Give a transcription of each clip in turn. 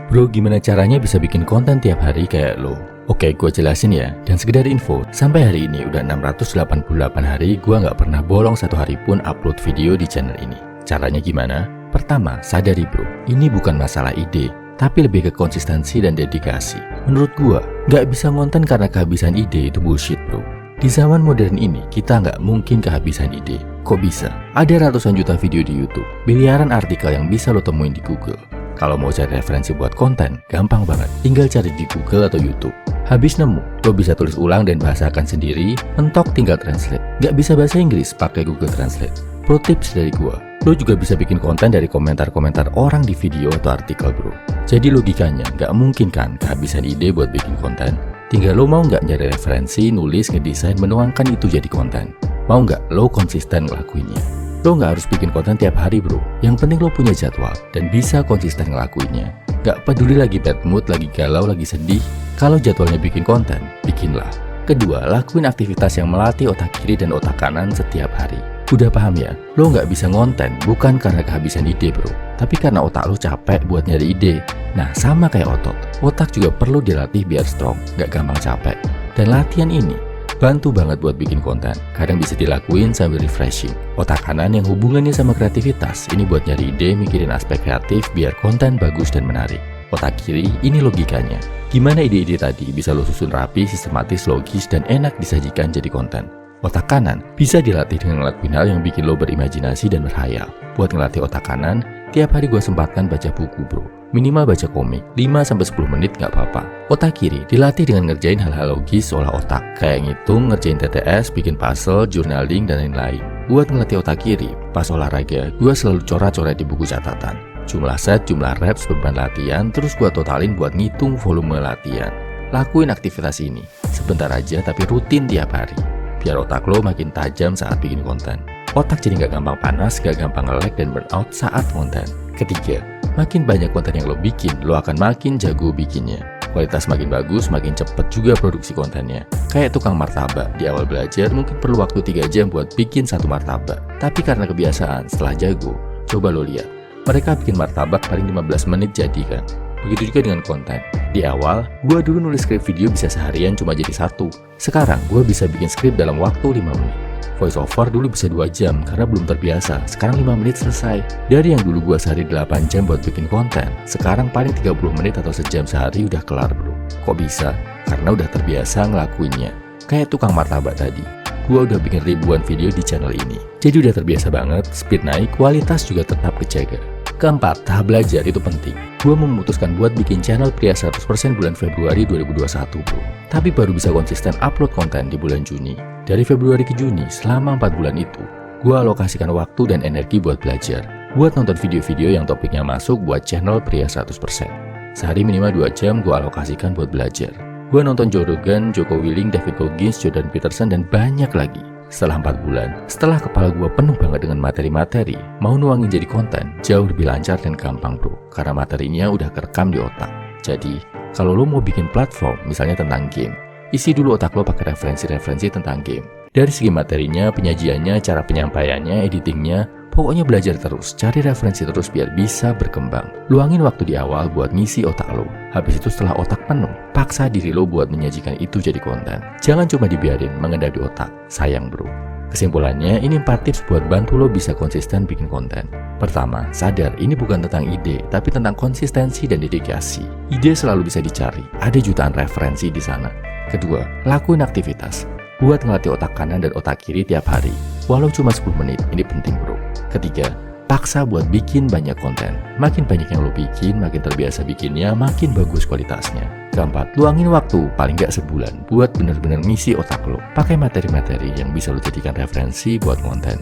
Bro, gimana caranya bisa bikin konten tiap hari kayak lo? Oke, gue jelasin ya. Dan sekedar info, sampai hari ini udah 688 hari gue nggak pernah bolong satu hari pun upload video di channel ini. Caranya gimana? Pertama, sadari bro, ini bukan masalah ide, tapi lebih ke konsistensi dan dedikasi. Menurut gue, nggak bisa ngonten karena kehabisan ide itu bullshit bro. Di zaman modern ini, kita nggak mungkin kehabisan ide. Kok bisa? Ada ratusan juta video di YouTube, miliaran artikel yang bisa lo temuin di Google. Kalau mau cari referensi buat konten, gampang banget. Tinggal cari di Google atau YouTube. Habis nemu, lo bisa tulis ulang dan bahasakan sendiri, mentok tinggal translate. Nggak bisa bahasa Inggris, pakai Google Translate. Pro tips dari gua, lo juga bisa bikin konten dari komentar-komentar orang di video atau artikel bro. Jadi logikanya, nggak mungkin kan kehabisan ide buat bikin konten. Tinggal lo mau nggak nyari referensi, nulis, ngedesain, menuangkan itu jadi konten. Mau nggak lo konsisten ngelakuinnya? Lo nggak harus bikin konten tiap hari bro. Yang penting lo punya jadwal dan bisa konsisten ngelakuinnya. Gak peduli lagi bad mood, lagi galau, lagi sedih. Kalau jadwalnya bikin konten, bikinlah. Kedua, lakuin aktivitas yang melatih otak kiri dan otak kanan setiap hari. Udah paham ya? Lo nggak bisa ngonten bukan karena kehabisan ide bro, tapi karena otak lo capek buat nyari ide. Nah sama kayak otot, otak juga perlu dilatih biar strong, nggak gampang capek. Dan latihan ini bantu banget buat bikin konten. Kadang bisa dilakuin sambil refreshing. Otak kanan yang hubungannya sama kreativitas, ini buat nyari ide, mikirin aspek kreatif biar konten bagus dan menarik. Otak kiri, ini logikanya. Gimana ide-ide tadi bisa lo susun rapi, sistematis, logis, dan enak disajikan jadi konten. Otak kanan bisa dilatih dengan ngelakuin hal yang bikin lo berimajinasi dan berhayal. Buat ngelatih otak kanan, tiap hari gue sempatkan baca buku bro. Minimal baca komik, 5-10 menit gak apa-apa. Otak kiri dilatih dengan ngerjain hal-hal logis olah otak. Kayak ngitung, ngerjain TTS, bikin puzzle, journaling, dan lain-lain. Buat ngelatih otak kiri, pas olahraga, gue selalu coret-coret di buku catatan. Jumlah set, jumlah reps, beban latihan, terus gue totalin buat ngitung volume latihan. Lakuin aktivitas ini, sebentar aja tapi rutin tiap hari. Biar otak lo makin tajam saat bikin konten. Otak jadi gak gampang panas, gak gampang nge-lag dan burnout saat konten. Ketiga, makin banyak konten yang lo bikin, lo akan makin jago bikinnya. Kualitas makin bagus, makin cepet juga produksi kontennya. Kayak tukang martabak, di awal belajar mungkin perlu waktu 3 jam buat bikin satu martabak. Tapi karena kebiasaan, setelah jago, coba lo lihat. Mereka bikin martabak paling 15 menit jadi kan. Begitu juga dengan konten. Di awal, gue dulu nulis skrip video bisa seharian cuma jadi 1. Sekarang, gue bisa bikin skrip dalam waktu 5 menit. Voice over dulu bisa 2 jam karena belum terbiasa. Sekarang 5 menit selesai. Dari yang dulu gue sehari 8 jam buat bikin konten, sekarang paling 30 menit atau sejam sehari udah kelar bro. Kok bisa? Karena udah terbiasa ngelakuinnya. Kayak tukang martabak tadi. Gue udah bikin ribuan video di channel ini. Jadi udah terbiasa banget, speed naik, kualitas juga tetap kejaga. Keempat, tahap belajar itu penting. Gue memutuskan buat bikin channel Pria 100% bulan Februari 2021 bro. Tapi baru bisa konsisten upload konten di bulan Juni. Dari Februari ke Juni, selama 4 bulan itu, gue alokasikan waktu dan energi buat belajar. Buat nonton video-video yang topiknya masuk buat channel Pria 100%. Sehari minimal 2 jam gue alokasikan buat belajar. Gue nonton Joe Rogan, Joko Willing, David Goggins, Jordan Peterson, dan banyak lagi. Setelah 4 bulan, setelah kepala gue penuh banget dengan materi-materi, mau nuangin jadi konten jauh lebih lancar dan gampang bro. Karena materinya udah kerekam di otak. Jadi, kalau lo mau bikin platform, misalnya tentang game, isi dulu otak lo pakai referensi-referensi tentang game. Dari segi materinya, penyajiannya, cara penyampaiannya, editingnya, pokoknya belajar terus, cari referensi terus biar bisa berkembang. Luangin waktu di awal buat ngisi otak lo. Habis itu setelah otak penuh, paksa diri lo buat menyajikan itu jadi konten. Jangan cuma dibiarin mengendap di otak, sayang bro. Kesimpulannya, ini 4 tips buat bantu lo bisa konsisten bikin konten. Pertama, sadar ini bukan tentang ide, tapi tentang konsistensi dan dedikasi. Ide selalu bisa dicari, ada jutaan referensi di sana. Kedua, lakuin aktivitas. Buat ngelatih otak kanan dan otak kiri tiap hari. Walau cuma 10 menit, ini penting bro. Ketiga, paksa buat bikin banyak konten. Makin banyak yang lo bikin, makin terbiasa bikinnya, makin bagus kualitasnya. Keempat, luangin waktu, paling gak sebulan, buat bener-bener ngisi otak lo. Pakai materi-materi yang bisa lo jadikan referensi buat konten.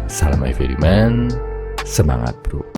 Salam everyman, semangat bro.